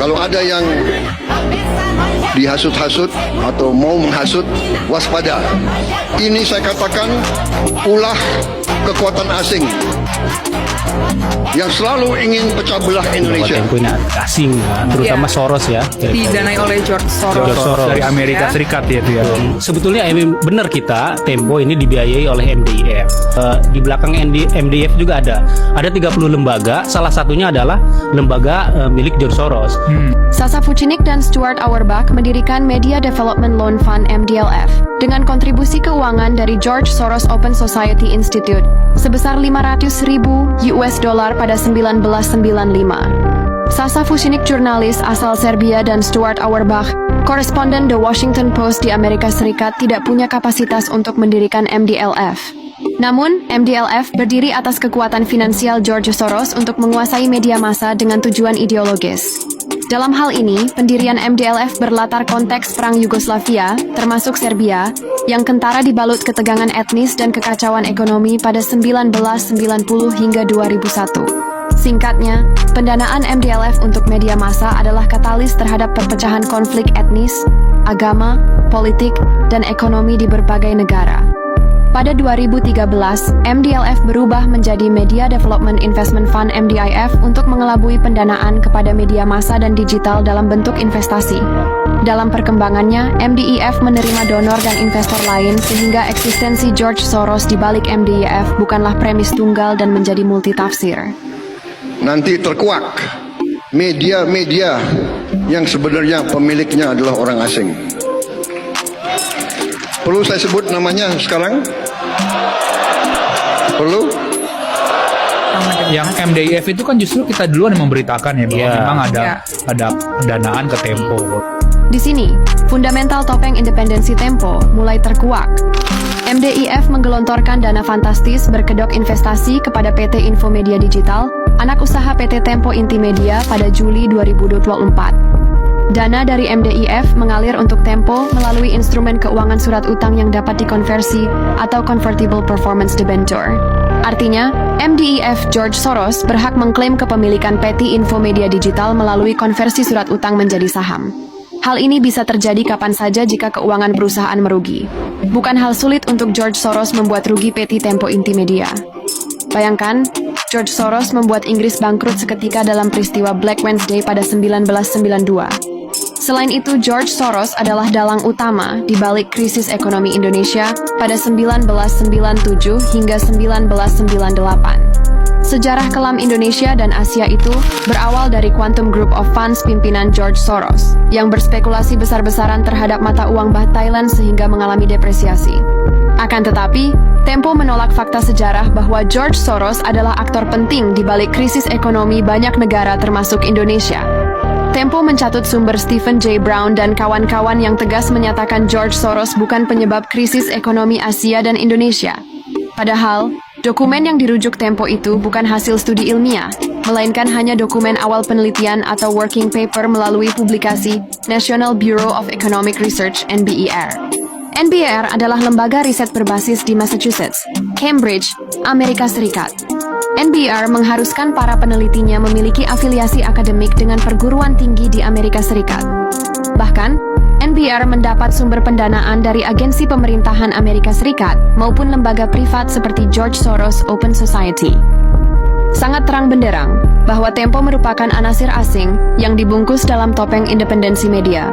Kalau ada yang dihasut-hasut atau mau menghasut, waspada. Ini saya katakan ulah kekuatan asing yang selalu ingin pecah belah Indonesia. Tempo ini asing, terutama Soros ya. Didanai oleh George Soros. George Soros dari Amerika Serikat ya itu ya. Sebetulnya benar kita Tempo ini dibiayai oleh MDIF. Di belakang MDIF juga ada 30 lembaga, salah satunya adalah lembaga milik George Soros. Sasa Vucinic dan Stuart Auerbach mendirikan Media Development Loan Fund MDLF dengan kontribusi keuangan dari George Soros Open Society Institute sebesar 500.000 US dollar pada 1995. Sasa Vucinic jurnalis asal Serbia dan Stuart Auerbach, koresponden The Washington Post di Amerika Serikat, tidak punya kapasitas untuk mendirikan MDLF. Namun, MDLF berdiri atas kekuatan finansial George Soros untuk menguasai media massa dengan tujuan ideologis. Dalam hal ini, pendirian MDLF berlatar konteks Perang Yugoslavia, termasuk Serbia, yang kentara dibalut ketegangan etnis dan kekacauan ekonomi pada 1990 hingga 2001. Singkatnya, pendanaan MDLF untuk media massa adalah katalis terhadap perpecahan konflik etnis, agama, politik, dan ekonomi di berbagai negara. Pada 2013, MDLF berubah menjadi Media Development Investment Fund MDIF untuk mengelabui pendanaan kepada media massa dan digital dalam bentuk investasi. Dalam perkembangannya, MDIF menerima donor dan investor lain sehingga eksistensi George Soros di balik MDIF bukanlah premis tunggal dan menjadi multitafsir. Nanti terkuak media-media yang sebenarnya pemiliknya adalah orang asing. Perlu saya sebut namanya sekarang? Perlu? Yang MDIF itu kan justru kita duluan yang memberitakan ya bahwa memang ada pendanaan ke Tempo. Di sini, fundamental topeng independensi Tempo mulai terkuak. MDIF menggelontorkan dana fantastis berkedok investasi kepada PT Infomedia Digital, anak usaha PT Tempo Intimedia pada Juli 2024. Dana dari MDIF mengalir untuk Tempo melalui instrumen keuangan surat utang yang dapat dikonversi atau Convertible Performance Debenture. Artinya, MDIF George Soros berhak mengklaim kepemilikan PT Infomedia Digital melalui konversi surat utang menjadi saham. Hal ini bisa terjadi kapan saja jika keuangan perusahaan merugi. Bukan hal sulit untuk George Soros membuat rugi PT Tempo Intimedia. Bayangkan, George Soros membuat Inggris bangkrut seketika dalam peristiwa Black Wednesday pada 1992. Selain itu, George Soros adalah dalang utama di balik krisis ekonomi Indonesia pada 1997 hingga 1998. Sejarah kelam Indonesia dan Asia itu berawal dari Quantum Group of Funds pimpinan George Soros, yang berspekulasi besar-besaran terhadap mata uang Baht Thailand sehingga mengalami depresiasi. Akan tetapi, Tempo menolak fakta sejarah bahwa George Soros adalah aktor penting di balik krisis ekonomi banyak negara termasuk Indonesia. Tempo mencatut sumber Stephen J. Brown dan kawan-kawan yang tegas menyatakan George Soros bukan penyebab krisis ekonomi Asia dan Indonesia. Padahal, dokumen yang dirujuk Tempo itu bukan hasil studi ilmiah, melainkan hanya dokumen awal penelitian atau working paper melalui publikasi National Bureau of Economic Research (NBER). NBER adalah lembaga riset berbasis di Massachusetts, Cambridge, Amerika Serikat. NBER mengharuskan para penelitinya memiliki afiliasi akademik dengan perguruan tinggi di Amerika Serikat. Bahkan, NBER mendapat sumber pendanaan dari agensi pemerintahan Amerika Serikat maupun lembaga privat seperti George Soros Open Society. Sangat terang benderang bahwa Tempo merupakan anasir asing yang dibungkus dalam topeng independensi media.